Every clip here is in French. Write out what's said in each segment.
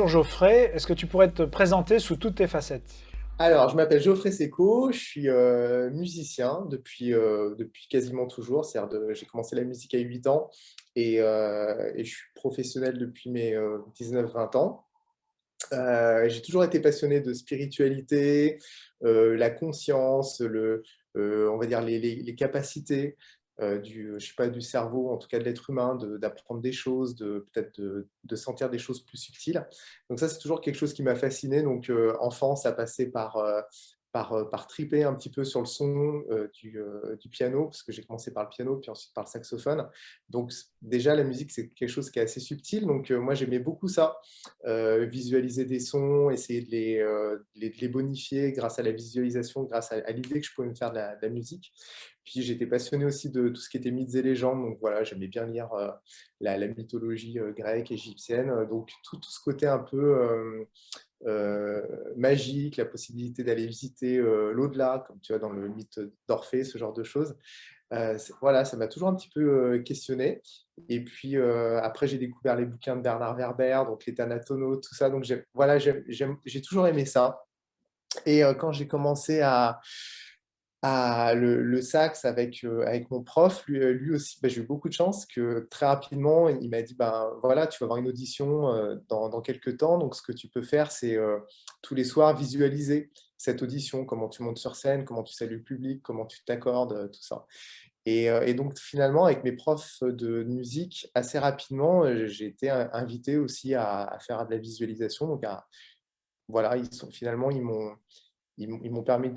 Bonjour Geoffrey, est-ce que tu pourrais te présenter sous toutes tes facettes? Alors, je m'appelle Geoffrey Seco, je suis musicien depuis quasiment toujours. J'ai commencé la musique à 8 ans et je suis professionnel depuis mes 19-20 ans. J'ai toujours été passionné de spiritualité, la conscience, on va dire les capacités je sais pas, du cerveau, en tout cas de l'être humain, d'apprendre des choses, peut-être de sentir des choses plus subtiles. Donc ça, c'est toujours quelque chose qui m'a fasciné. Donc enfant, ça passait par triper un petit peu sur le son du piano, parce que j'ai commencé par le piano, puis ensuite par le saxophone. Donc déjà, la musique, c'est quelque chose qui est assez subtil. Donc moi, j'aimais beaucoup ça, visualiser des sons, essayer de les bonifier grâce à la visualisation, grâce à l'idée que je pouvais me faire de la musique. Puis j'étais passionné aussi de tout ce qui était mythes et légendes, donc voilà, j'aimais bien lire la mythologie grecque, égyptienne, donc tout ce côté un peu magique, la possibilité d'aller visiter l'au-delà, comme tu vois dans le mythe d'Orphée, ce genre de choses. Voilà, ça m'a toujours un petit peu questionné. Et puis après, j'ai découvert les bouquins de Bernard Werber, donc les Thanatonautes, tout ça. Donc voilà, j'ai toujours aimé ça. Et quand j'ai commencé le sax avec mon prof, lui aussi, bah, j'ai eu beaucoup de chance que très rapidement, il m'a dit, ben voilà, tu vas avoir une audition dans quelques temps. Donc, ce que tu peux faire, c'est tous les soirs visualiser cette audition, comment tu montes sur scène, comment tu salues le public, comment tu t'accordes, tout ça. Et donc, finalement, avec mes profs de musique, assez rapidement, j'ai été invité aussi à faire de la visualisation. Donc, voilà, finalement, ils m'ont permis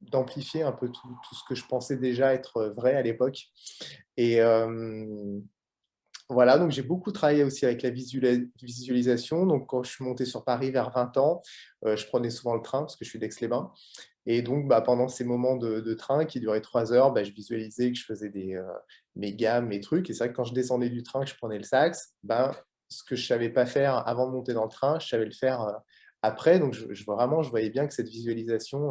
d'amplifier un peu tout ce que je pensais déjà être vrai à l'époque. Et voilà, donc j'ai beaucoup travaillé aussi avec la visualisation. Donc quand je suis monté sur Paris vers 20 ans, je prenais souvent le train parce que je suis d'Aix-les-Bains. Et donc bah, pendant ces moments de train qui duraient 3 heures, bah, je visualisais que je faisais mes gammes, mes trucs. Et c'est vrai que quand je descendais du train, que je prenais le sax, ben, ce que je ne savais pas faire avant de monter dans le train, je savais le faire après. Donc vraiment, je voyais bien que cette visualisation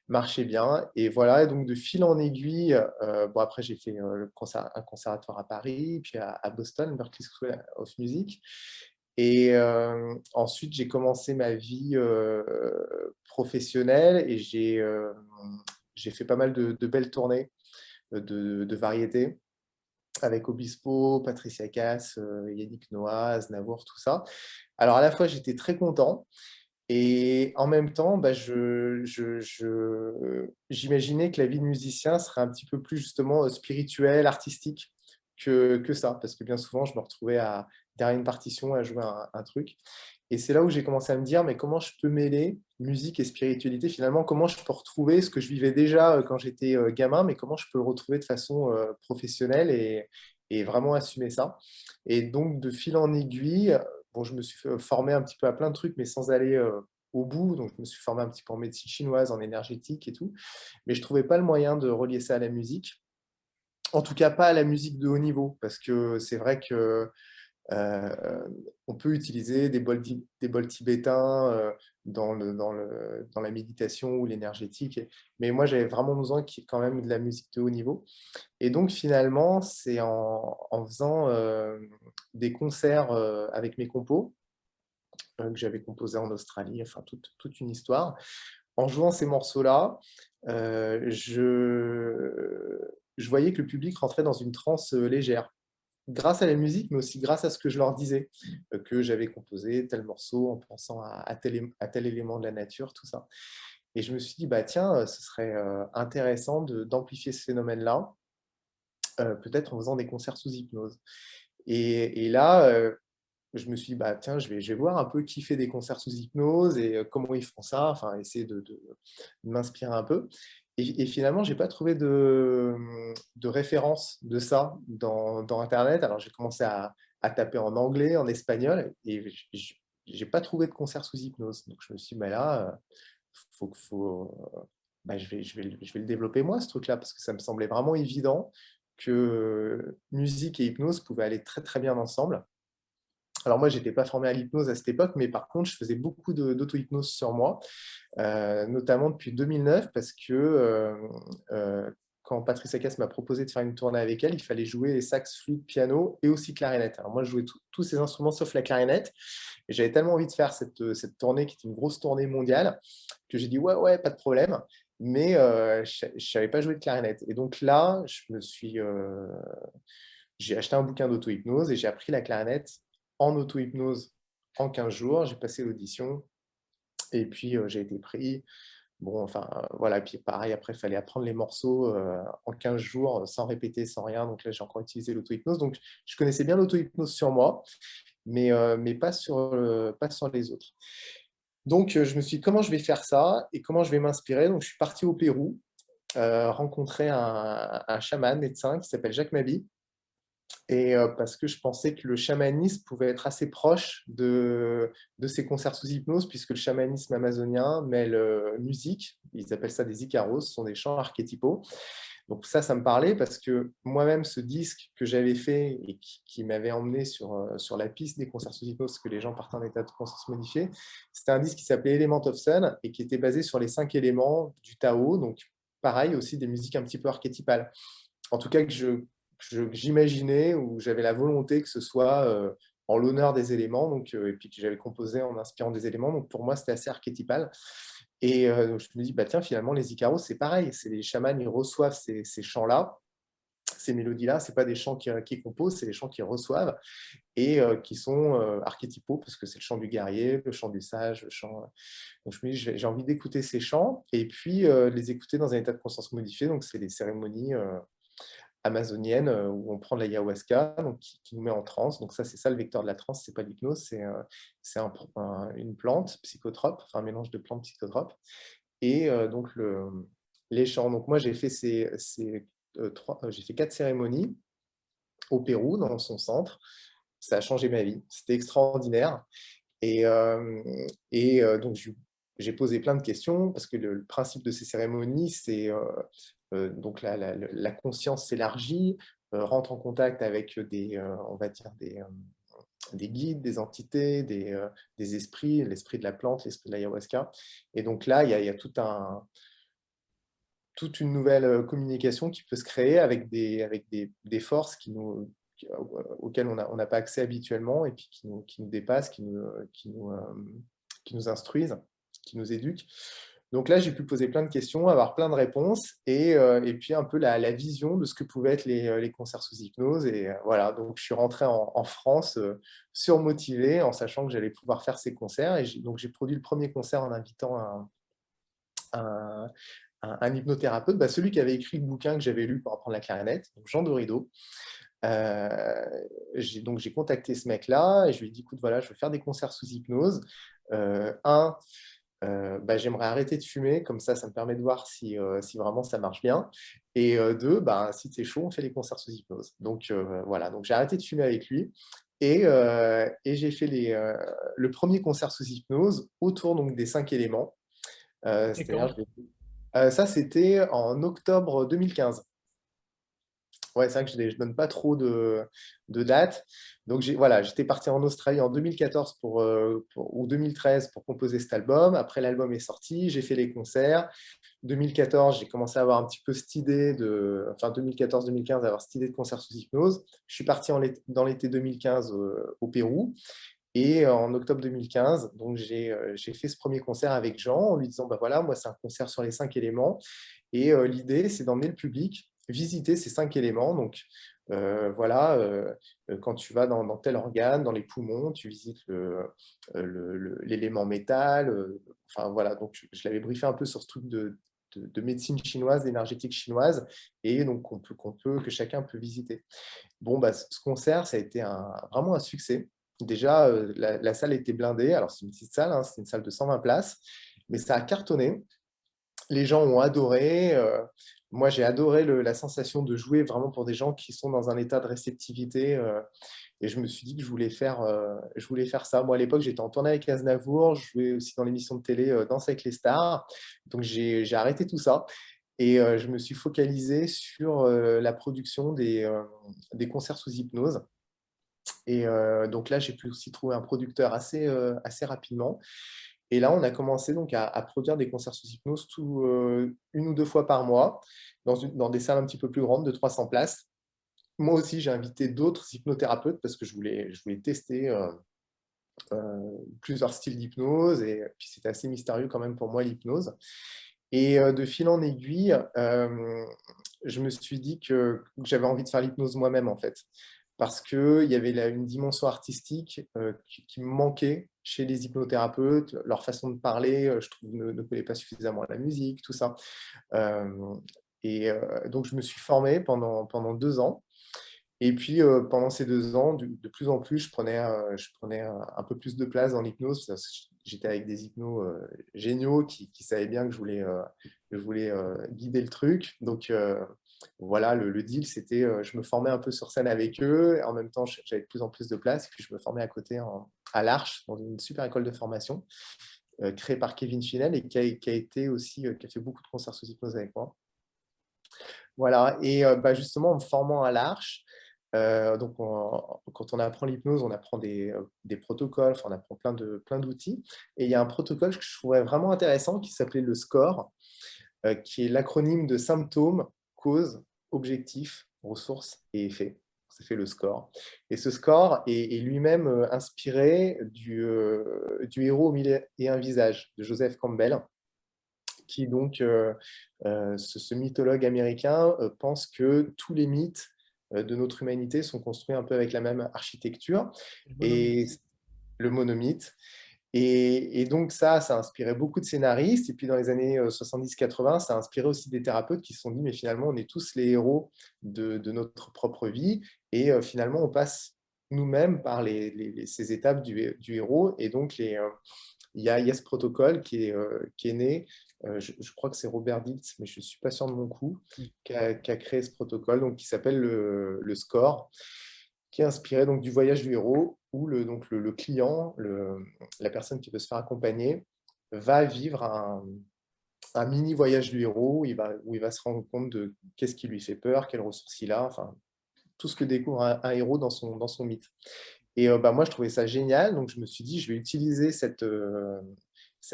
marchait bien. Et voilà, et donc de fil en aiguille, bon après j'ai fait un conservatoire à Paris, puis à Boston, Berklee School of Music. Et ensuite j'ai commencé ma vie professionnelle et j'ai fait pas mal de belles tournées de variétés avec Obispo, Patricia Cass, Yannick Noah, Aznavour, tout ça. Alors à la fois j'étais très content et en même temps, bah, j'imaginais que la vie de musicien serait un petit peu plus justement spirituelle, artistique que ça. Parce que bien souvent, je me retrouvais derrière une partition à jouer un truc. Et c'est là où j'ai commencé à me dire, mais comment je peux mêler musique et spiritualité finalement? Comment je peux retrouver ce que je vivais déjà quand j'étais gamin, mais comment je peux le retrouver de façon professionnelle et vraiment assumer ça? Et donc, de fil en aiguille, bon, je me suis formé un petit peu à plein de trucs, mais sans aller au bout. Donc, je me suis formé un petit peu en médecine chinoise, en énergétique et tout. Mais je trouvais pas le moyen de relier ça à la musique. En tout cas, pas à la musique de haut niveau, parce que c'est vrai que on peut utiliser des bols tibétains dans la méditation ou l'énergétique. Mais moi, j'avais vraiment besoin qu'il y ait quand même de la musique de haut niveau. Et donc finalement, c'est en faisant des concerts avec mes compos que j'avais composés en Australie, enfin toute une histoire. En jouant ces morceaux-là, je voyais que le public rentrait dans une transe légère grâce à la musique, mais aussi grâce à ce que je leur disais, que j'avais composé tel morceau en pensant à tel élément de la nature, tout ça. Et je me suis dit, bah tiens, ce serait intéressant d'amplifier ce phénomène-là, peut-être en faisant des concerts sous hypnose. Et là, je me suis dit, bah tiens, je vais voir un peu qui fait des concerts sous hypnose et comment ils font ça, enfin essayer de m'inspirer un peu. Et finalement, j'ai pas trouvé de référence de ça dans Internet. Alors j'ai commencé à taper en anglais, en espagnol, et j'ai pas trouvé de concert sous hypnose. Donc je me suis dit, bah là, bah, je vais le développer moi, ce truc-là, parce que ça me semblait vraiment évident que musique et hypnose pouvaient aller très très bien ensemble. Alors moi, j'étais pas formé à l'hypnose à cette époque, mais par contre, je faisais beaucoup d'auto-hypnose sur moi, notamment depuis 2009, parce que quand Patricia Cass m'a proposé de faire une tournée avec elle, il fallait jouer sax, flûte, piano et aussi clarinette. Alors moi, je jouais tous ces instruments sauf la clarinette. Et j'avais tellement envie de faire cette tournée qui était une grosse tournée mondiale que j'ai dit ouais, ouais, pas de problème. Mais je ne savais pas jouer de clarinette. Et donc là, j'ai acheté un bouquin d'auto-hypnose et j'ai appris la clarinette en auto-hypnose en 15 jours. J'ai passé l'audition et puis j'ai été pris. Bon, enfin, voilà. Puis pareil, après, il fallait apprendre les morceaux en 15 jours sans répéter, sans rien. Donc là, j'ai encore utilisé l'auto-hypnose. Donc, je connaissais bien l'auto-hypnose sur moi, mais pas sur les autres. Donc, je me suis dit, comment je vais faire ça et comment je vais m'inspirer? Donc, je suis parti au Pérou, rencontrer un chaman médecin qui s'appelle Jacques Mabi. Et parce que je pensais que le chamanisme pouvait être assez proche de ces concerts sous hypnose, puisque le chamanisme amazonien mêle musique, ils appellent ça des icaros, ce sont des chants archétypaux. Donc ça me parlait parce que moi-même, ce disque que j'avais fait et qui m'avait emmené sur la piste des concerts sous hypnose, parce que les gens partent en état de conscience modifié, c'était un disque qui s'appelait Element of Sun et qui était basé sur les 5 éléments du Tao, donc pareil, aussi des musiques un petit peu archétypales. En tout cas, j'imaginais ou j'avais la volonté que ce soit en l'honneur des éléments, donc, et puis que j'avais composé en inspirant des éléments. Donc pour moi, c'était assez archétypal. Et donc je me dis, bah, tiens, finalement, les Icaros, c'est pareil. C'est les chamans, ils reçoivent ces chants-là, ces mélodies-là. Ce n'est pas des chants qui composent, c'est des chants qui reçoivent et qui sont archétypaux, parce que c'est le chant du guerrier, le chant du sage, le chant. Donc je me dis, j'ai envie d'écouter ces chants et puis les écouter dans un état de conscience modifié. Donc c'est des cérémonies amazonienne où on prend de l'ayahuasca, donc qui nous met en transe. Donc ça, c'est ça le vecteur de la transe, c'est pas l'hypnose, c'est une plante psychotrope, enfin un mélange de plantes psychotropes. Et donc les chants. Donc moi, j'ai fait j'ai fait 4 cérémonies au Pérou, dans son centre. Ça a changé ma vie. C'était extraordinaire. Donc, j'ai posé plein de questions parce que le principe de ces cérémonies, c'est donc la conscience s'élargit, rentre en contact avec on va dire des guides, des entités, des esprits, l'esprit de la plante, l'esprit de l'ayahuasca. Et donc là, il y a toute une nouvelle communication qui peut se créer avec des forces auxquelles on n'a pas accès habituellement et puis qui nous dépassent, qui nous instruisent, qui nous éduquent. Donc là, j'ai pu poser plein de questions, avoir plein de réponses et puis un peu la vision de ce que pouvaient être les concerts sous hypnose. Et voilà, donc je suis rentré en France surmotivé en sachant que j'allais pouvoir faire ces concerts. Et donc j'ai produit le premier concert en invitant un hypnothérapeute, celui qui avait écrit le bouquin que j'avais lu pour apprendre la clarinette, donc Jean Dorido. Donc j'ai contacté ce mec-là et je lui ai dit, écoute, voilà, je veux faire des concerts sous hypnose. J'aimerais arrêter de fumer, comme ça me permet de voir si vraiment ça marche bien. Et deux, si c'est chaud, on fait les concerts sous hypnose. Donc voilà, donc j'ai arrêté de fumer avec lui. Et j'ai fait le premier concert sous hypnose autour donc, des 5 éléments. Et quand? Ça, c'était en octobre 2015. Ouais, c'est vrai que je ne donne pas trop de dates. Donc, j'étais parti en Australie en 2014 ou 2013 pour composer cet album. Après, l'album est sorti, j'ai fait les concerts. 2014, j'ai commencé à avoir un petit peu cette idée enfin 2014-2015, avoir cette idée de concert sous hypnose. Je suis parti dans l'été 2015 au Pérou. Et en octobre 2015, donc j'ai fait ce premier concert avec Jean en lui disant, voilà, moi, c'est un concert sur les 5 éléments. Et l'idée, c'est d'emmener le public visiter ces 5 éléments. Donc, voilà, quand tu vas dans tel organe, dans les poumons, tu visites l'élément métal. Enfin, voilà, donc je l'avais briefé un peu sur ce truc de médecine chinoise, d'énergétique chinoise, et donc que chacun peut visiter. Bon, ce concert, ça a été vraiment un succès. Déjà, la salle était blindée. Alors, c'est une petite salle, hein, c'est une salle de 120 places, mais ça a cartonné. Les gens ont adoré. Moi, j'ai adoré la sensation de jouer vraiment pour des gens qui sont dans un état de réceptivité. Et je me suis dit que je voulais faire ça. Moi, à l'époque, j'étais en tournée avec Aznavour. Je jouais aussi dans l'émission de télé Danse avec les stars. Donc, j'ai arrêté tout ça. Et je me suis focalisé sur la production des concerts sous hypnose. Et donc là, j'ai pu aussi trouver un producteur assez rapidement. Et là, on a commencé donc à produire des concerts sous hypnose une ou deux fois par mois, dans des salles un petit peu plus grandes, de 300 places. Moi aussi, j'ai invité d'autres hypnothérapeutes parce que je voulais tester plusieurs styles d'hypnose. Et puis, c'était assez mystérieux quand même pour moi, l'hypnose. Et de fil en aiguille, je me suis dit que j'avais envie de faire l'hypnose moi-même, en fait. Parce qu'il y avait une dimension artistique qui me manquait chez les hypnothérapeutes. Leur façon de parler, je trouve, ne collait pas suffisamment à la musique, tout ça. Euh, donc, je me suis formé pendant 2 ans. Et puis, pendant ces 2 ans, de plus en plus, je prenais un peu plus de place dans l'hypnose. Parce que j'étais avec des hypnos géniaux qui savaient bien que je voulais guider le truc. Donc, voilà, le deal, c'était je me formais un peu sur scène avec eux. Et en même temps, j'avais de plus en plus de place. Et puis, je me formais à côté à l'Arche, dans une super école de formation créée par Kevin Finel et qui a été aussi, qui a fait beaucoup de concerts sous hypnose avec moi. Voilà, et justement, en me formant à l'Arche, donc, quand on apprend l'hypnose, on apprend des protocoles, enfin, on apprend plein d'outils. Et il y a un protocole que je trouvais vraiment intéressant qui s'appelait le SCORE, qui est l'acronyme de symptômes, causes, objectifs, ressources et effets. Ça fait le SCORE. Et ce SCORE est lui-même inspiré du héros au mille et un visages de Joseph Campbell, qui donc, ce mythologue américain, pense que tous les mythes de notre humanité sont construits un peu avec la même architecture, Le et monomythe. le monomythe. Et donc ça a inspiré beaucoup de scénaristes. Et puis dans les années 70-80, ça a inspiré aussi des thérapeutes qui se sont dit, mais finalement, on est tous les héros de notre propre vie. Et finalement, on passe nous-mêmes par ces étapes du héros. Et donc, il y a ce protocole qui est né. Je crois que c'est Robert Dilts, mais je ne suis pas sûr de mon coup, qui a créé ce protocole, donc, qui s'appelle le SCORE, qui est inspiré donc, du voyage du héros, où le client, la personne qui veut se faire accompagner, va vivre un mini voyage du héros où il va se rendre compte de qu'est-ce qui lui fait peur, quelles ressources il a, enfin, tout ce que découvre un héros dans son mythe. Et moi, je trouvais ça génial, donc je me suis dit, je vais utiliser cette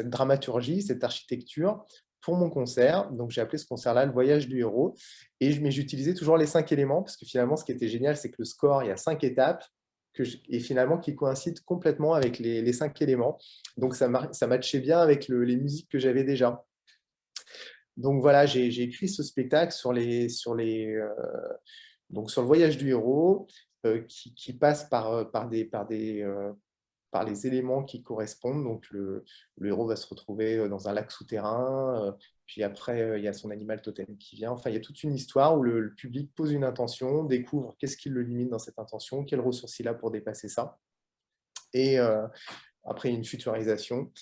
dramaturgie, cette architecture pour mon concert. Donc j'ai appelé ce concert-là le voyage du héros. Mais j'utilisais toujours les 5 éléments, parce que finalement, ce qui était génial, c'est que le score, il y a 5 étapes, et finalement qui coïncident complètement avec les 5 éléments. Donc ça matchait bien avec les musiques que j'avais déjà. Donc voilà, j'ai écrit ce spectacle donc sur le voyage du héros, qui passe par les éléments qui correspondent. Donc, le héros va se retrouver dans un lac souterrain, puis après, il y a son animal totem qui vient. Enfin, il y a toute une histoire où le public pose une intention, découvre qu'est-ce qui le limite dans cette intention, quelles ressources il a pour dépasser ça. Et après, il y a une futurisation.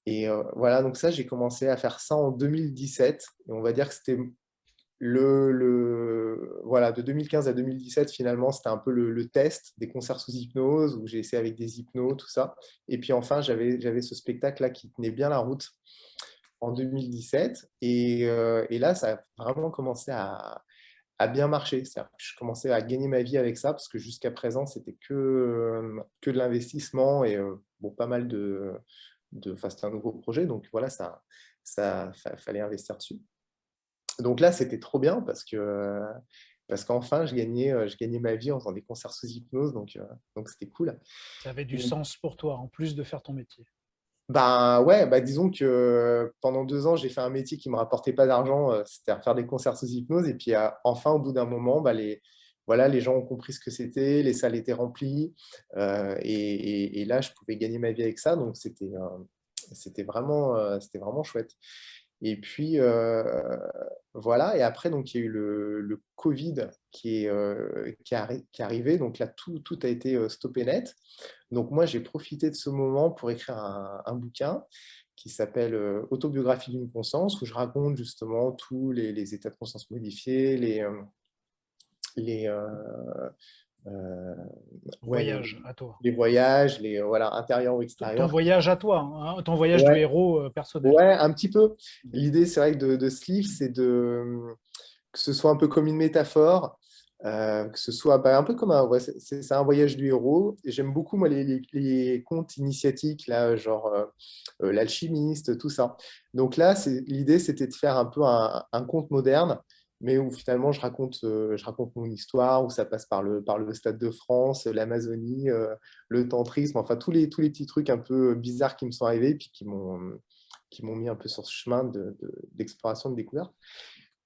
Et voilà, donc ça, j'ai commencé à faire ça en 2017. Et on va dire que c'était voilà, de 2015 à 2017, finalement, c'était un peu le test des concerts sous hypnose, où j'ai essayé avec des hypnos, tout ça. Et puis enfin, j'avais ce spectacle-là qui tenait bien la route en 2017. Et là, ça a vraiment commencé à bien marcher. C'est-à-dire que je commençais à gagner ma vie avec ça, parce que jusqu'à présent, c'était que de l'investissement et bon, pas mal enfin, c'était un nouveau projet. Donc voilà, fallait investir dessus. Donc là, c'était trop bien parce qu'enfin, je gagnais ma vie en faisant des concerts sous hypnose, donc c'était cool. Ça avait du Et, sens pour toi, en plus de faire ton métier. ben ouais, disons que pendant 2 ans, j'ai fait un métier qui me rapportait pas d'argent, c'est-à-dire faire des concerts sous hypnose. Et puis enfin, au bout d'un moment, voilà, les gens ont compris ce que c'était, les salles étaient remplies, et là, je pouvais gagner ma vie avec ça, donc c'était vraiment chouette. Et puis, voilà. Et après, donc, il y a eu le Covid qui est arrivé. Donc là, tout a été stoppé net. Donc moi, j'ai profité de ce moment pour écrire un bouquin qui s'appelle Autobiographie d'une conscience, où je raconte justement tous les états de conscience modifiés, les, euh, ouais, Voyage à toi. les voyages, voilà, intérieurs ou Ton extérieurs. voyage à toi, hein, ton voyage du Ouais, héros personnel. ouais, un petit peu. L'idée, c'est vrai que de ce livre, c'est que ce soit un peu comme une métaphore, Que ce soit un peu comme c'est un voyage du héros. Et j'aime beaucoup moi les contes initiatiques là, genre l'alchimiste, tout ça. Donc là, l'idée c'était de faire un peu un conte moderne, mais où finalement je raconte mon histoire, où ça passe par le Stade de France, l'Amazonie, le tantrisme, enfin tous les petits trucs un peu bizarres qui me sont arrivés, puis qui m'ont mis un peu sur ce chemin d'exploration, de découverte.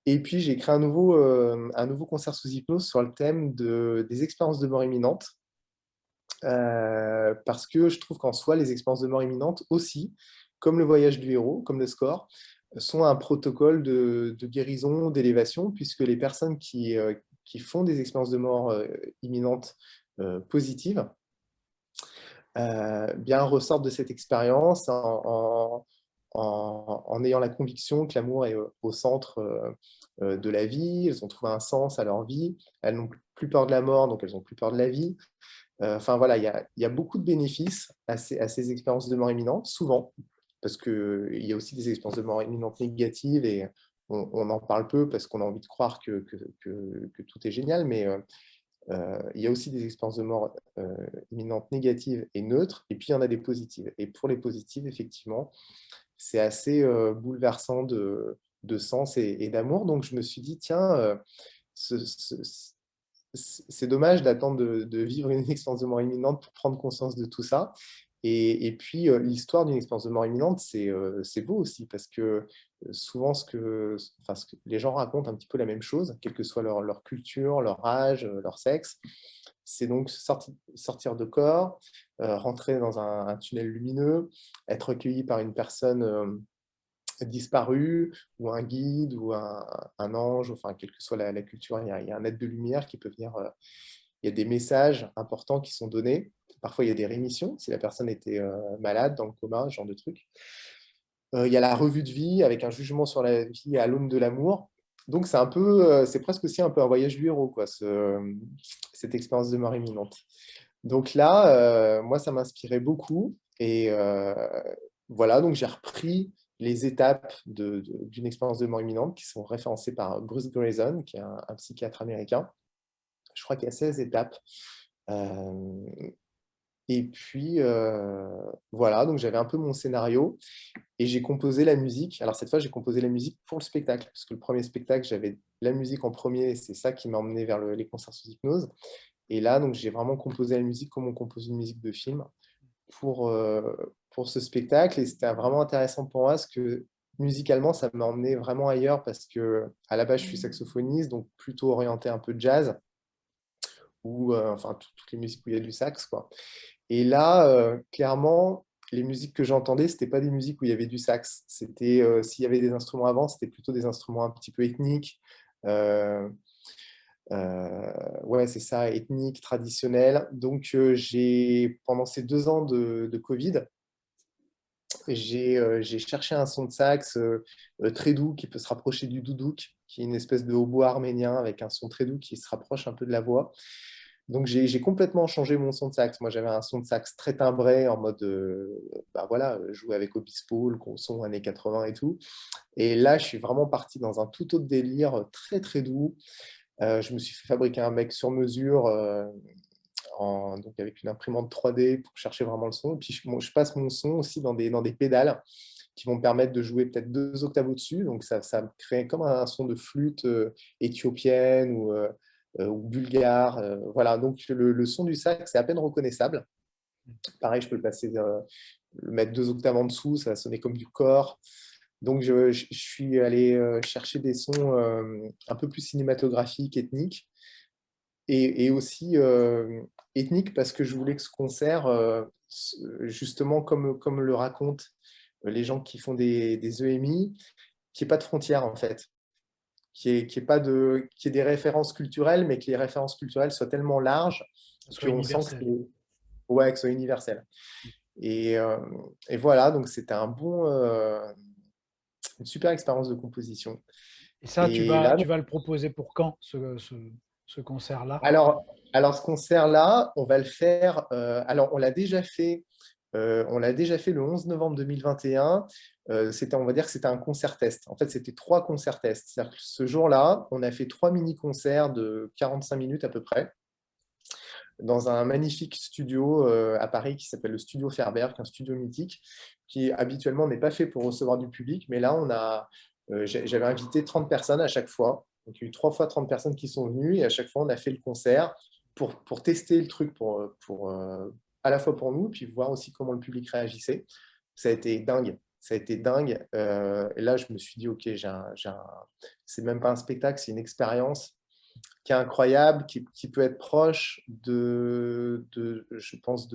Et puis, j'ai créé un nouveau concert sous hypnose sur le thème des expériences de mort imminente, parce que je trouve qu'en soi, les expériences de mort imminente aussi, comme le voyage du héros, comme le score, sont un protocole de guérison, d'élévation, puisque les personnes qui font des expériences de mort imminente positives, bien ressortent de cette expérience en ayant la conviction que l'amour est au centre de la vie, elles ont trouvé un sens à leur vie, elles n'ont plus peur de la mort, donc elles n'ont plus peur de la vie. Enfin voilà, il y a beaucoup de bénéfices à ces expériences de mort imminente, souvent, parce qu'il y a aussi des expériences de mort imminente négatives et on en parle peu parce qu'on a envie de croire que tout est génial, mais il y a aussi des expériences de mort imminentes négatives et neutres, et puis il y en a des positives. Et pour les positives, effectivement, c'est assez bouleversant de sens et d'amour. Donc je me suis dit, tiens, c'est dommage d'attendre de vivre une expérience de mort imminente pour prendre conscience de tout ça. Et puis, l'histoire d'une expérience de mort imminente, c'est beau aussi, parce que souvent, ce que les gens racontent un petit peu la même chose, quelle que soit leur culture, leur âge, leur sexe. C'est donc sortir de corps, rentrer dans un tunnel lumineux, être recueilli par une personne disparu, ou un guide, ou un ange, enfin, quelle que soit la culture, il y a un être de lumière qui peut venir. Il y a des messages importants qui sont donnés. Parfois, il y a des rémissions, si la personne était malade, dans le coma, ce genre de truc. Il y a la revue de vie avec un jugement sur la vie à l'aune de l'amour. Donc, c'est presque aussi un peu un voyage du héros, quoi, cette expérience de mort imminente. Donc là, moi, ça m'inspirait beaucoup. Et voilà, donc j'ai repris les étapes d'une expérience de mort imminente qui sont référencées par Bruce Grayson, qui est un psychiatre américain. Je crois qu'il y a 16 étapes. Euh, et puis, voilà, donc j'avais un peu mon scénario et j'ai composé la musique. Alors cette fois, j'ai composé la musique pour le spectacle, parce que le premier spectacle, j'avais la musique en premier, et c'est ça qui m'a emmené vers les concerts sous hypnose. Et là, donc, j'ai vraiment composé la musique comme on compose une musique de film pour, euh, pour ce spectacle. Et c'était vraiment intéressant pour moi parce que musicalement, ça m'a emmené vraiment ailleurs parce que à la base, je suis saxophoniste, donc plutôt orienté un peu jazz ou enfin toutes les musiques où il y a du sax, quoi. Et là, clairement, les musiques que j'entendais, c'était pas des musiques où il y avait du sax. C'était s'il y avait des instruments avant, c'était plutôt des instruments un petit peu ethniques. Euh, ouais, c'est ça, ethnique, traditionnel. Donc, pendant ces 2 ans de Covid, j'ai cherché un son de sax très doux qui peut se rapprocher du doudouk, qui est une espèce de hautbois arménien avec un son très doux qui se rapproche un peu de la voix. Donc, j'ai complètement changé mon son de sax. Moi, j'avais un son de sax très timbré en mode, bah voilà, jouer avec Obispo, le son années 80 et tout. Et là, je suis vraiment parti dans un tout autre délire très, très doux. Je me suis fait fabriquer un mec sur mesure donc avec une imprimante 3D pour chercher vraiment le son. Et puis je passe mon son aussi dans des pédales qui vont me permettre de jouer peut-être 2 octaves au-dessus. Donc ça me crée comme un son de flûte éthiopienne ou bulgare. Voilà, donc le son du sax, c'est à peine reconnaissable. Pareil, je peux le mettre 2 octaves en dessous, ça va sonner comme du corps. Donc, je suis allé chercher des sons un peu plus cinématographiques, ethniques, et aussi ethniques parce que je voulais que ce concert, justement, comme le racontent les gens qui font des EMI, qu'il n'y ait pas de frontières, en fait. Qu'il y ait des références culturelles, mais que les références culturelles soient tellement larges Ça soit qu'on sent que universel. ouais, que ce soit universel. Et, euh, et voilà, donc c'était une super expérience de composition. Et ça, Et là, tu vas le proposer pour quand, ce concert-là? alors ce concert-là, on va le faire. Alors, on l'a déjà fait On l'a déjà fait le 11 novembre 2021. On va dire que c'était un concert test. En fait, c'était 3 concerts tests. C'est-à-dire que ce jour-là, on a fait 3 mini-concerts de 45 minutes à peu près dans un magnifique studio à Paris qui s'appelle le Studio Ferber, qui est un studio mythique, qui habituellement n'est pas fait pour recevoir du public. Mais là, j'avais invité 30 personnes à chaque fois. Donc, il y a eu 3 fois 30 personnes qui sont venues et à chaque fois, on a fait le concert pour tester le truc, à la fois pour nous, puis voir aussi comment le public réagissait. Ça a été dingue. Ça a été dingue. Et là, je me suis dit, OK, c'est même pas un spectacle, c'est une expérience qui est incroyable, qui peut être proche je pense,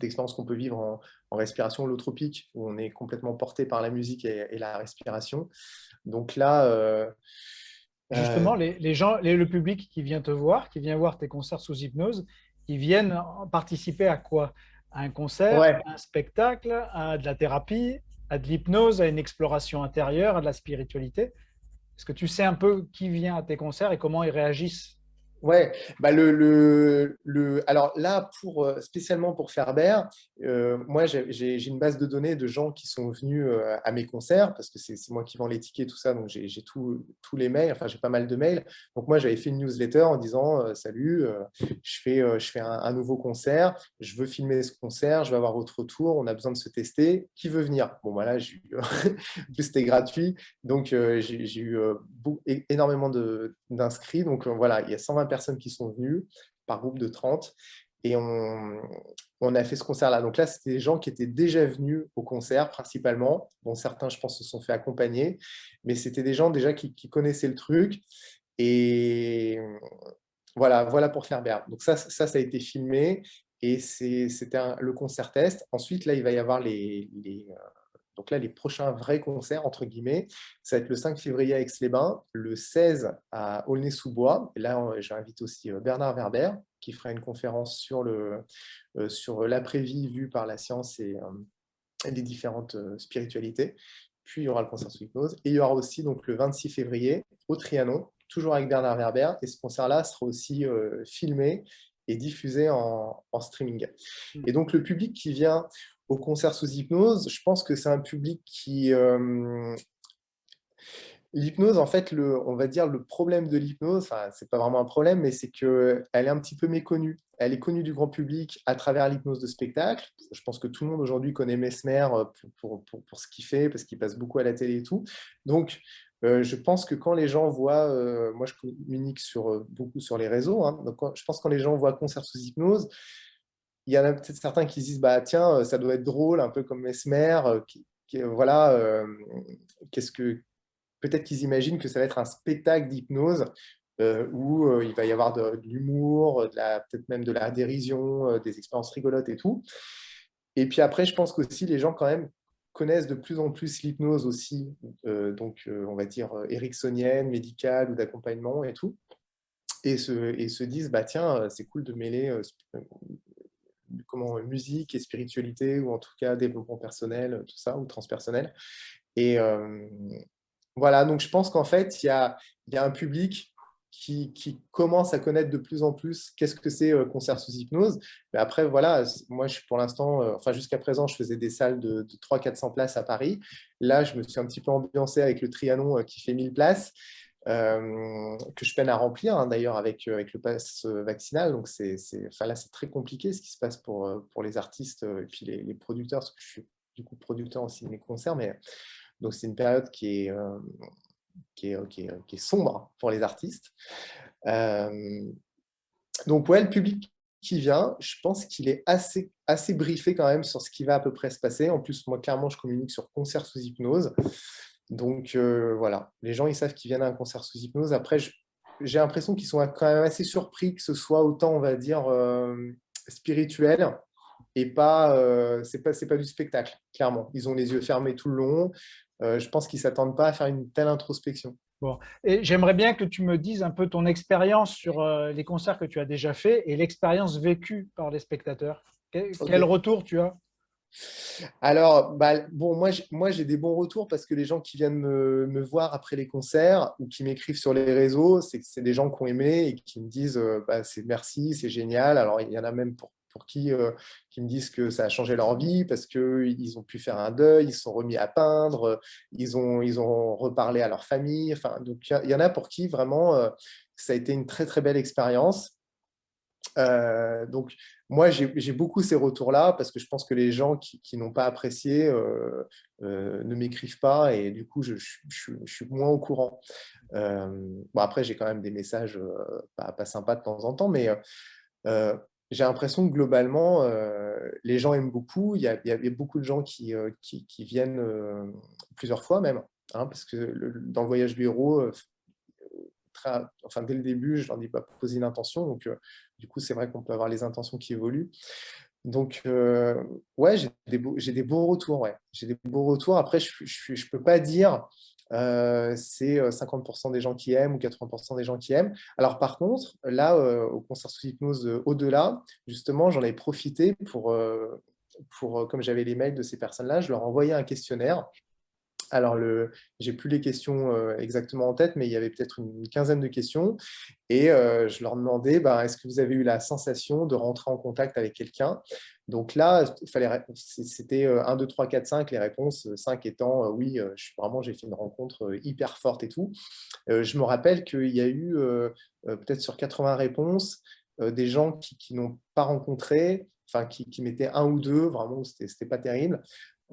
d'expériences qu'on peut vivre en respiration holotropique, où on est complètement porté par la musique et la respiration. Donc là, Justement, les gens, le public qui vient te voir, qui vient voir tes concerts sous hypnose, ils viennent participer à quoi? À un concert, ouais, à un spectacle, à de la thérapie, à de l'hypnose, à une exploration intérieure, à de la spiritualité. Est-ce que tu sais un peu qui vient à tes concerts et comment ils réagissent? ouais, bah alors là, spécialement pour Ferber, moi j'ai une base de données de gens qui sont venus à mes concerts, parce que c'est moi qui vends les tickets, tout ça, donc j'ai tous les mails, enfin j'ai pas mal de mails. Donc moi j'avais fait une newsletter en disant salut, je fais un nouveau concert, je veux filmer ce concert, je veux avoir votre retour, on a besoin de se tester, qui veut venir? Bon voilà, en plus c'était gratuit, donc j'ai eu énormément d'inscrits, donc voilà, il y a 120 personnes qui sont venues par groupe de 30 et on a fait ce concert-là. Donc là, c'était des gens qui étaient déjà venus au concert principalement. Bon, certains, je pense, se sont fait accompagner, mais c'était des gens déjà qui connaissaient le truc. Et voilà pour Ferber. Donc ça a été filmé et c'était le concert test. Ensuite, là, il va y avoir donc là, les prochains vrais concerts, entre guillemets, ça va être le 5 février à Aix-les-Bains, le 16 à Aulnay-sous-Bois. Et là, j'invite aussi Bernard Werber, qui fera une conférence sur l'après-vie vue par la science et les différentes spiritualités. Puis, il y aura le concert sous hypnose. Et il y aura aussi donc, le 26 février au Trianon, toujours avec Bernard Werber. Et ce concert-là sera aussi filmé et diffusé en streaming. Et donc, le public qui vient au concert sous hypnose, je pense que c'est un public qui... l'hypnose, en fait, on va dire le problème de l'hypnose, enfin, c'est pas vraiment un problème, mais c'est qu'elle est un petit peu méconnue. Elle est connue du grand public à travers l'hypnose de spectacle. Je pense que tout le monde aujourd'hui connaît Mesmer pour ce qu'il fait, parce qu'il passe beaucoup à la télé et tout. Donc, je pense que quand les gens voient, moi je communique beaucoup sur les réseaux, hein, donc je pense que quand les gens voient concert sous hypnose, il y en a peut-être certains qui se disent, bah tiens, ça doit être drôle, un peu comme Mesmer, voilà, qu'est-ce que peut-être qu'ils imaginent que ça va être un spectacle d'hypnose où il va y avoir de l'humour, peut-être même de la dérision, des expériences rigolotes et tout. Et puis après, je pense qu'aussi les gens quand même connaissent de plus en plus l'hypnose aussi, on va dire ericksonienne, médicale ou d'accompagnement et tout, et se disent, bah tiens, c'est cool de mêler musique et spiritualité, ou en tout cas développement personnel, tout ça, ou transpersonnel. Et voilà, donc je pense qu'en fait, il y a un public qui commence à connaître de plus en plus qu'est-ce que c'est concert sous hypnose. Mais après, voilà, moi, pour l'instant, enfin jusqu'à présent, je faisais des salles de 300-400 places à Paris. Là, je me suis un petit peu ambiancé avec le Trianon qui fait 1000 places, que je peine à remplir, hein, d'ailleurs, avec le pass vaccinal. Donc, enfin, là, c'est très compliqué ce qui se passe pour les artistes et puis les producteurs, parce que je suis du coup producteur aussi de mes concerts, mais donc c'est une période qui est sombre pour les artistes. Donc ouais, le public qui vient, je pense qu'il est assez briefé quand même sur ce qui va à peu près se passer. En plus, moi, clairement, je communique sur concert sous hypnose. Donc voilà, les gens, ils savent qu'ils viennent à un concert sous hypnose. Après, j'ai l'impression qu'ils sont quand même assez surpris que ce soit autant, on va dire, spirituel et c'est pas du spectacle, clairement. Ils ont les yeux fermés tout le long. Je pense qu'ils ne s'attendent pas à faire une telle introspection. Bon. Et j'aimerais bien que tu me dises un peu ton expérience sur les concerts que tu as déjà faits et l'expérience vécue par les spectateurs. Quel Ok. retour tu as? Alors, bah, bon, moi, j'ai des bons retours parce que les gens qui viennent me voir après les concerts ou qui m'écrivent sur les réseaux, c'est des gens qui ont aimé et qui me disent bah, merci, c'est génial. Alors, il y en a même pour qui me disent que ça a changé leur vie parce qu'ils ont pu faire un deuil, ils se sont remis à peindre, ils ont reparlé à leur famille. Enfin, donc, il y en a pour qui vraiment ça a été une très, très belle expérience. Donc, moi, j'ai beaucoup ces retours-là parce que je pense que les gens qui n'ont pas apprécié ne m'écrivent pas et du coup, je suis moins au courant. Bon, après, j'ai quand même des messages pas sympas de temps en temps, mais j'ai l'impression que globalement, les gens aiment beaucoup. Il y a beaucoup de gens qui viennent plusieurs fois même, hein, parce que dans le voyage du héros, enfin, dès le début, je leur dis pas poser une intention. Donc, du coup, c'est vrai qu'on peut avoir les intentions qui évoluent. Donc, ouais, j'ai des beaux retours. Ouais. J'ai des beaux retours. Après, je peux pas dire c'est 50% des gens qui aiment ou 80% des gens qui aiment. Alors, par contre, là, au concert sous hypnose au-delà, justement, j'en ai profité comme j'avais les mails de ces personnes-là, je leur envoyais un questionnaire. Alors, j'ai plus les questions exactement en tête, mais il y avait peut-être une quinzaine de questions. Et je leur demandais, bah, est-ce que vous avez eu la sensation de rentrer en contact avec quelqu'un? Donc là, c'était 1, 2, 3, 4, 5, les réponses, 5 étant oui, j'ai fait une rencontre hyper forte et tout. Je me rappelle qu'il y a eu peut-être sur 80 réponses, des gens qui n'ont pas rencontré, enfin qui mettaient un ou deux, vraiment, c'était pas terrible.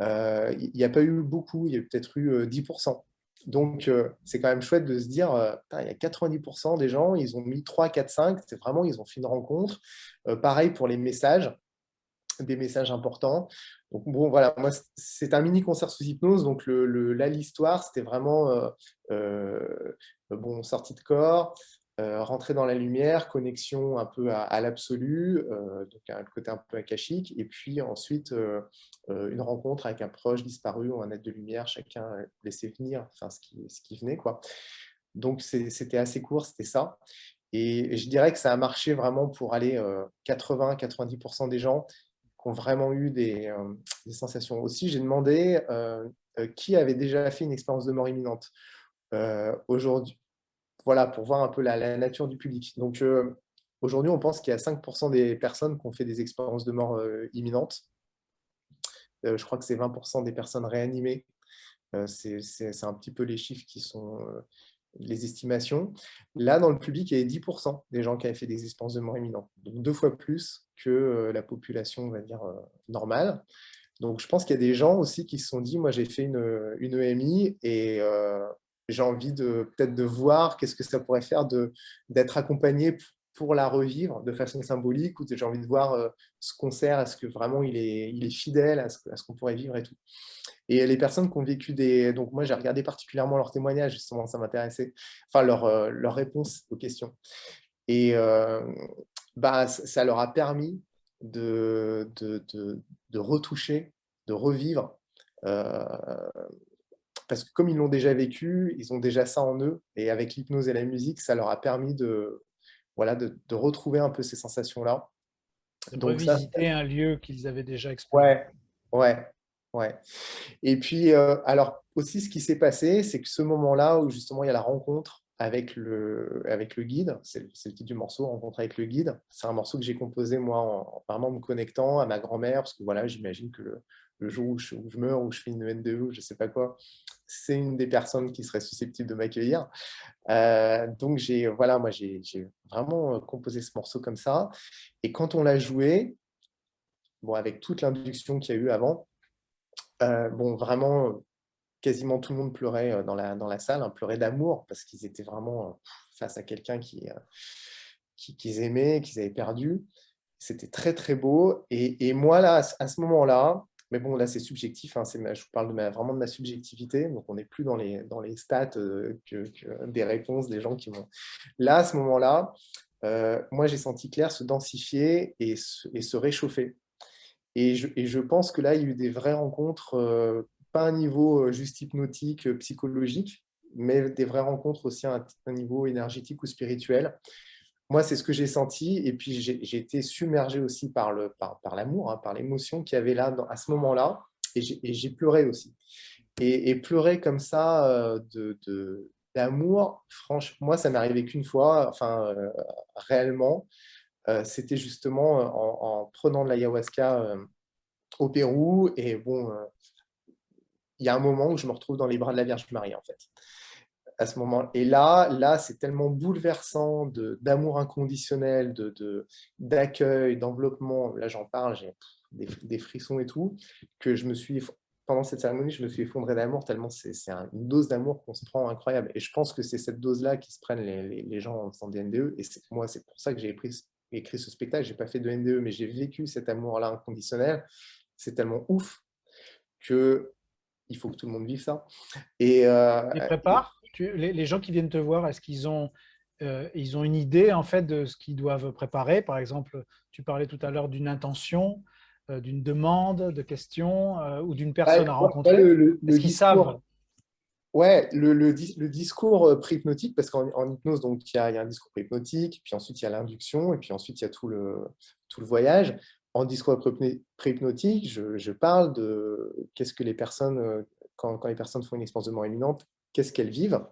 Il n'y a pas eu beaucoup, il y a peut-être eu 10%. Donc, c'est quand même chouette de se dire, il y a 90% des gens, ils ont mis 3, 4, 5, c'est vraiment, ils ont fait une rencontre. Pareil pour les messages, des messages importants. Donc, bon, voilà, moi, c'est un mini concert sous hypnose. Donc, là, l'histoire, c'était vraiment bon, sortie de corps, rentrer dans la lumière, connexion un peu à l'absolu, donc un côté un peu akashique, et puis ensuite une rencontre avec un proche disparu ou un être de lumière, chacun laissait venir enfin, ce qui venait, quoi. Donc c'était assez court, c'était ça. Et je dirais que ça a marché vraiment pour aller 80-90% des gens qui ont vraiment eu des sensations. Aussi, j'ai demandé qui avait déjà fait une expérience de mort imminente. Aujourd'hui, voilà, pour voir un peu la nature du public. Donc, aujourd'hui, on pense qu'il y a 5% des personnes qui ont fait des expériences de mort imminente. Je crois que c'est 20% des personnes réanimées. C'est un petit peu les chiffres qui sont les estimations. Là, dans le public, il y avait 10% des gens qui avaient fait des expériences de mort imminente. Donc, 2 fois plus que la population, on va dire, normale. Donc, je pense qu'il y a des gens aussi qui se sont dit, moi, j'ai fait une EMI et j'ai envie peut-être de voir qu'est-ce que ça pourrait faire d'être accompagné pour la revivre de façon symbolique, ou j'ai envie de voir ce concert, est-ce que vraiment il est fidèle à ce qu'on pourrait vivre et tout. Et les personnes qui ont vécu donc moi, j'ai regardé particulièrement leurs témoignages, justement, ça m'intéressait, enfin, leur réponse aux questions. Et bah, ça leur a permis de retoucher, de revivre, parce que comme ils l'ont déjà vécu, ils ont déjà ça en eux, et avec l'hypnose et la musique, ça leur a permis voilà, de retrouver un peu ces sensations-là. De Donc ça, revisiter un lieu qu'ils avaient déjà exploré. ouais, ouais, ouais. Et puis, alors aussi, ce qui s'est passé, c'est que ce moment-là où justement il y a la rencontre avec le guide, c'est le titre du morceau, Rencontre avec le guide. C'est un morceau que j'ai composé moi en vraiment me connectant à ma grand-mère, parce que voilà, j'imagine que le jour où je meurs, où je fais une NDE, ou je sais pas quoi, c'est une des personnes qui serait susceptible de m'accueillir. Donc, voilà, moi, j'ai vraiment composé ce morceau comme ça. Et quand on l'a joué, bon, avec toute l'induction qu'il y a eu avant, bon, vraiment, quasiment tout le monde pleurait dans la salle, hein, pleurait d'amour, parce qu'ils étaient vraiment face à quelqu'un qu'ils aimaient, qu'ils avaient perdu. C'était très, très beau. Et moi, là, à ce moment-là, mais bon, là, c'est subjectif, hein, je vous parle vraiment de ma subjectivité, donc on n'est plus dans les stats des réponses des gens qui vont. Là, à ce moment-là, moi, j'ai senti Claire se densifier et se réchauffer. Et je pense que là, il y a eu des vraies rencontres, pas à un niveau juste hypnotique, psychologique, mais des vraies rencontres aussi à un niveau énergétique ou spirituel. Moi, c'est ce que j'ai senti. Et puis, j'ai été submergé aussi par l'amour, hein, par l'émotion qu'il y avait là, à ce moment-là. Et j'ai pleuré aussi. Et pleurer comme ça d'amour, franchement, moi, ça m'est arrivé qu'une fois, enfin, réellement. c'était justement en prenant de l'ayahuasca au Pérou. Et bon, il y a un moment où je me retrouve dans les bras de la Vierge Marie, en fait, à ce moment. Et là, c'est tellement bouleversant d'amour inconditionnel, d'accueil, d'enveloppement. Là, j'en parle, j'ai des frissons et tout, que pendant cette cérémonie, je me suis effondré d'amour, tellement c'est une dose d'amour qu'on se prend incroyable. Et je pense que c'est cette dose-là qui se prennent les gens en faisant des NDE. Et moi, c'est pour ça que j'ai écrit ce spectacle. J'ai pas fait de NDE, mais j'ai vécu cet amour-là inconditionnel. C'est tellement ouf que il faut que tout le monde vive ça. Et, Les prépares, les gens qui viennent te voir, est-ce qu'ils ont, ils ont une idée en fait de ce qu'ils doivent préparer? Par exemple, tu parlais tout à l'heure d'une intention, d'une demande, de questions ou d'une personne à rencontrer. le Est-ce qu'ils savent? discours, ouais, le discours pré-hypnotique, parce qu'en hypnose, donc il y a un discours pré-hypnotique, puis ensuite il y a l'induction, et puis ensuite il y a tout le voyage. En discours pré-hypnotique, je parle de qu'est-ce que les personnes, quand les personnes font une expérience de mort imminente, qu'est-ce qu'elles vivent,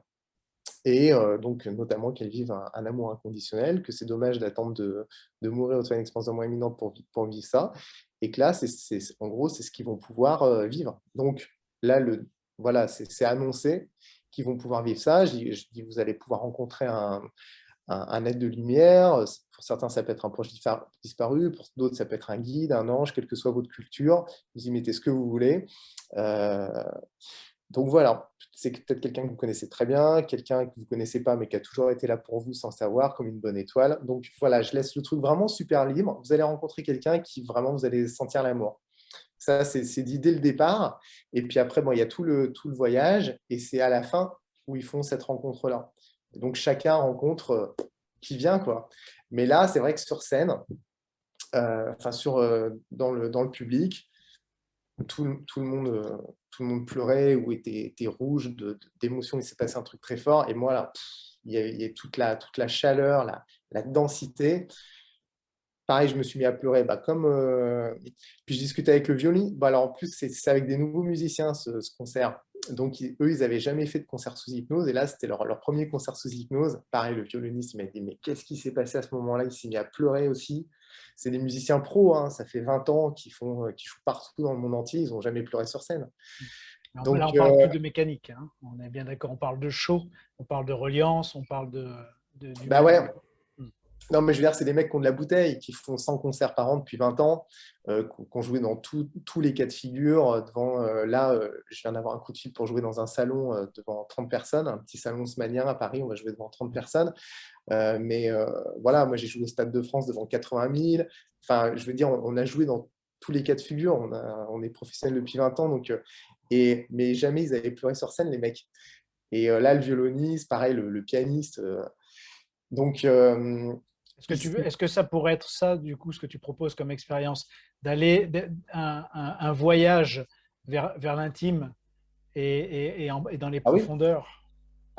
et donc notamment qu'elles vivent un amour inconditionnel, que c'est dommage d'attendre de mourir ou de faire une expérience de mort imminente pour vivre ça, et que là, en gros, c'est ce qu'ils vont pouvoir vivre. Donc là, voilà, c'est annoncé qu'ils vont pouvoir vivre ça. Je dis, vous allez pouvoir rencontrer un être de lumière. Pour certains, ça peut être un proche disparu. Pour d'autres, ça peut être un guide, un ange, quelle que soit votre culture. Vous y mettez ce que vous voulez. Euh, donc voilà, c'est peut-être quelqu'un que vous connaissez très bien, quelqu'un que vous ne connaissez pas, mais qui a toujours été là pour vous sans savoir, comme une bonne étoile. Donc voilà, je laisse le truc vraiment super libre. Vous allez rencontrer quelqu'un qui vraiment, vous allez sentir l'amour. Ça, c'est dit dès le départ. Et puis après, bon, il y a tout le voyage, et c'est à la fin où ils font cette rencontre-là. Donc chacun rencontre qui vient, quoi. Mais là, c'est vrai que sur scène, enfin dans le public, tout le monde pleurait ou était rouge d'émotion. Il s'est passé un truc très fort. Et moi, là, il y a toute la chaleur, la densité. Pareil, je me suis mis à pleurer. Bah, puis je discutais avec le violon. Bah, alors en plus, c'est avec des nouveaux musiciens, ce concert. Donc eux, ils n'avaient jamais fait de concert sous hypnose. Et là, c'était leur premier concert sous hypnose. Pareil, le violoniste, il m'a dit, mais qu'est-ce qui s'est passé à ce moment-là? Il s'est mis à pleurer aussi. C'est des musiciens pros, hein. Ça fait 20 ans qu'ils jouent partout dans le monde entier. Ils n'ont jamais pleuré sur scène. Donc, Là, on parle plus de mécanique, hein. On est bien d'accord. On parle de show, on parle de reliance, on parle bah ouais. Hmm. Non, mais je veux dire, c'est des mecs qui ont de la bouteille, qui font 100 concerts par an depuis 20 ans, qui ont joué dans tous les cas de figure. Je viens d'avoir un coup de fil pour jouer dans un salon devant 30 personnes, un petit salon haussmannien à Paris, on va jouer devant 30 personnes. Voilà, moi j'ai joué au Stade de France devant 80 000. Enfin, je veux dire, on a joué dans tous les cas de figure, on est professionnels depuis 20 ans, mais jamais ils avaient pleuré sur scène, les mecs. Et là, le violoniste, pareil, le pianiste. Donc, Est-ce que ça pourrait être ça, du coup, ce que tu proposes comme expérience, d'aller un voyage vers l'intime et dans les ah oui. profondeurs?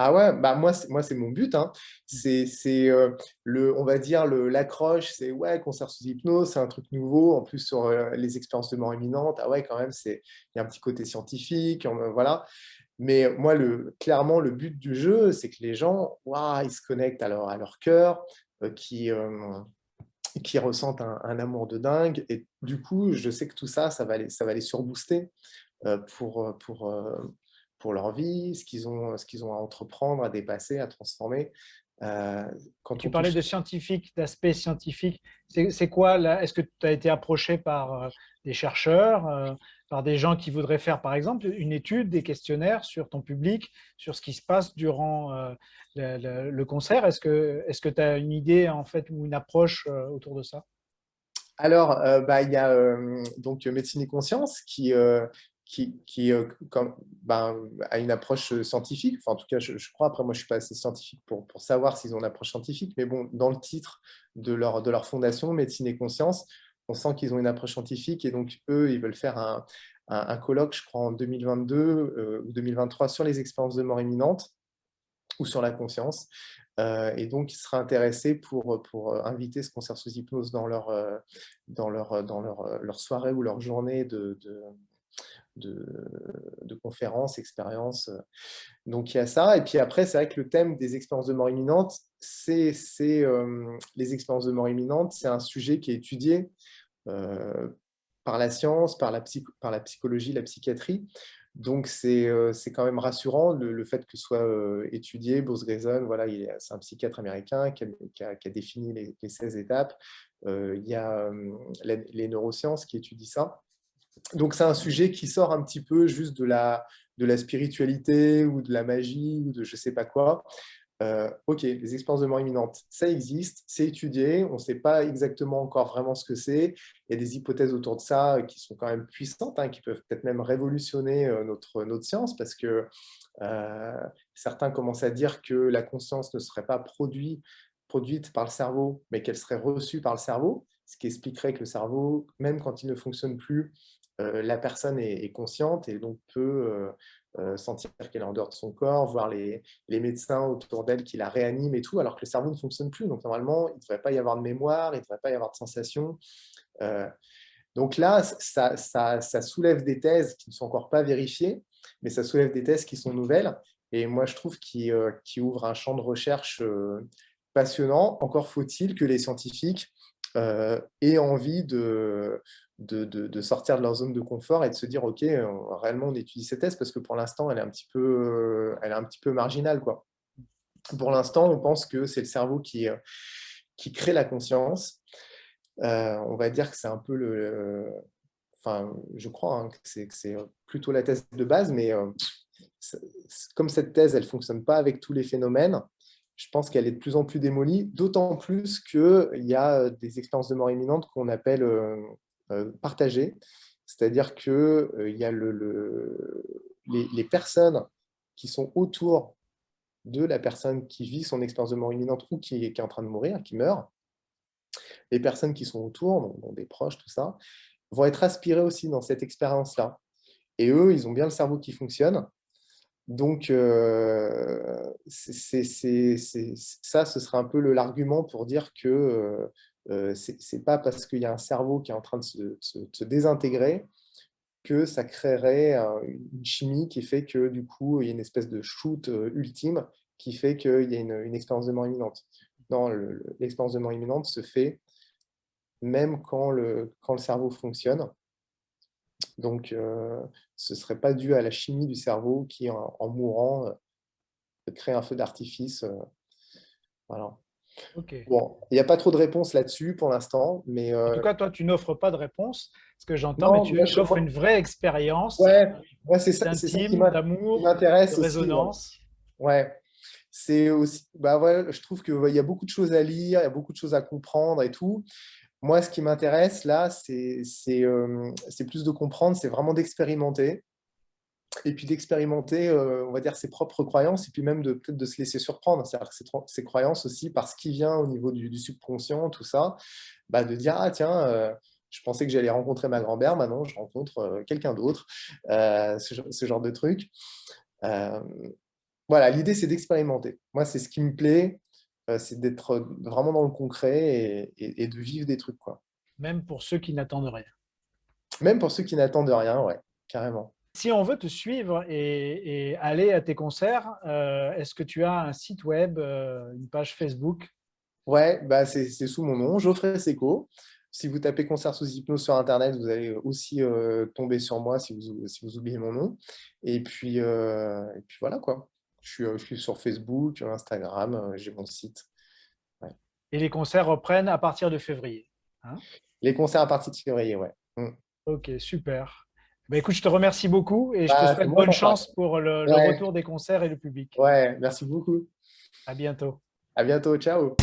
Ah ouais, bah moi c'est mon but, hein. On va dire l'accroche, c'est ouais, concert sous hypnose, c'est un truc nouveau, en plus sur les expériences de mort imminente. Ah ouais, quand même, il y a un petit côté scientifique, voilà. Mais moi, clairement, le but du jeu, c'est que les gens, waouh, ils se connectent à leur cœur, qui ressentent un amour de dingue. Et du coup, je sais que tout ça, ça va les surbooster pour leur vie, ce qu'ils ont à entreprendre, à dépasser, à transformer. Euh, Et quand tu on parlais touche. de scientifique, d'aspect scientifique. C'est quoi là? Est-ce que tu as été approché par des chercheurs, par des gens qui voudraient faire, par exemple, une étude, des questionnaires sur ton public, sur ce qui se passe durant le concert? Est-ce que tu as une idée en fait ou une approche autour de ça? Alors, bah, il y a donc Médecine et Conscience qui a une approche scientifique. Enfin, en tout cas, je crois. Après, moi, je suis pas assez scientifique pour savoir s'ils ont une approche scientifique. Mais bon, dans le titre de leur fondation, Médecine et Conscience, on sent qu'ils ont une approche scientifique. Et donc, eux, ils veulent faire un colloque, je crois, en 2022 ou 2023 sur les expériences de mort imminente ou sur la conscience. Et donc, ils seraient intéressés pour inviter ce concert sous hypnose dans leur soirée ou leur journée de conférences, expériences. Donc, il y a ça. Et puis après, c'est vrai que le thème des expériences de mort imminente, les expériences de mort imminente, c'est un sujet qui est étudié par la science, par la psychologie, la psychiatrie. Donc, c'est quand même rassurant le fait que ce soit étudié. Bruce Greyson, voilà, c'est un psychiatre américain qui a défini les 16 étapes. Il y a les neurosciences qui étudient ça. Donc, c'est un sujet qui sort un petit peu juste de la spiritualité ou de la magie ou de je ne sais pas quoi. Ok, les expériences de mort imminente, ça existe, c'est étudié, on ne sait pas exactement encore vraiment ce que c'est. Il y a des hypothèses autour de ça qui sont quand même puissantes, qui peuvent peut-être même révolutionner notre science, parce que certains commencent à dire que la conscience ne serait pas produite par le cerveau, mais qu'elle serait reçue par le cerveau, ce qui expliquerait que le cerveau, même quand il ne fonctionne plus, la personne est consciente et donc peut sentir qu'elle est en dehors de son corps, voir les médecins autour d'elle qui la réaniment et tout, alors que le cerveau ne fonctionne plus. Donc normalement, il ne devrait pas y avoir de mémoire, il ne devrait pas y avoir de sensations. Donc là, ça soulève des thèses qui ne sont encore pas vérifiées, mais ça soulève des thèses qui sont nouvelles. Et moi, je trouve qu'il ouvre un champ de recherche passionnant. Encore faut-il que les scientifiques aient envie de sortir de leur zone de confort et de se dire, OK, réellement, on étudie cette thèse, parce que pour l'instant, elle est un petit peu marginale, quoi. Pour l'instant, on pense que c'est le cerveau qui crée la conscience. On va dire que c'est un peu enfin, je crois que c'est plutôt la thèse de base, mais comme cette thèse, elle ne fonctionne pas avec tous les phénomènes, je pense qu'elle est de plus en plus démolie, d'autant plus qu'il y a des expériences de mort imminente qu'on appelle partagées. C'est-à-dire qu'il y a les personnes qui sont autour de la personne qui vit son expérience de mort imminente ou qui est en train de mourir, qui meurt. Les personnes qui sont autour, donc des proches, tout ça, vont être aspirées aussi dans cette expérience-là. Et eux, ils ont bien le cerveau qui fonctionne. Donc, ça, ce serait un peu l'argument pour dire que c'est pas parce qu'il y a un cerveau qui est en train de se désintégrer que ça créerait une chimie qui fait que, du coup, il y a une espèce de shoot ultime qui fait qu'il y a une expérience de mort imminente. Non, l'expérience de mort imminente se fait même quand le cerveau fonctionne. Donc, ce ne serait pas dû à la chimie du cerveau qui, en mourant, crée un feu d'artifice. Voilà. Ok. Bon, il n'y a pas trop de réponses là-dessus pour l'instant, mais En tout cas, toi, tu n'offres pas de réponse, ce que j'entends, mais non, tu offres une vraie expérience ouais, c'est ça qui d'intime, d'amour, de m'intéresse aussi. Ouais. résonance. Ouais. C'est aussi, bah ouais, je trouve qu'il y a beaucoup de choses à lire, il y a beaucoup de choses à comprendre et tout. Moi, ce qui m'intéresse là, c'est plus de comprendre, c'est vraiment d'expérimenter. Et puis d'expérimenter, on va dire, ses propres croyances, et puis même peut-être de se laisser surprendre. C'est-à-dire que ces croyances aussi, par ce qui vient au niveau du subconscient, tout ça, bah, de dire, ah tiens, je pensais que j'allais rencontrer ma grand-mère, maintenant je rencontre quelqu'un d'autre, ce genre de truc. Voilà, l'idée, c'est d'expérimenter. Moi, c'est ce qui me plaît, c'est d'être vraiment dans le concret et de vivre des trucs, quoi. Même pour ceux qui n'attendent rien. Même pour ceux qui n'attendent rien, ouais, carrément. Si on veut te suivre et aller à tes concerts, est-ce que tu as un site web, une page Facebook? Ouais, bah c'est sous mon nom, Geoffrey Seco. Si vous tapez concert sous hypnose sur Internet, vous allez aussi tomber sur moi si vous oubliez mon nom. Et puis voilà quoi. Je suis sur Facebook, Instagram, j'ai mon site. Ouais. Et les concerts reprennent à partir de février, hein? Les concerts à partir de février, ouais. Ok, super. Ben, écoute, je te remercie beaucoup et je te Bah, c'est souhaite moi, bonne Jean-Charles. chance pour le Ouais, retour des concerts et le public. ouais, merci beaucoup. À bientôt. À bientôt, ciao.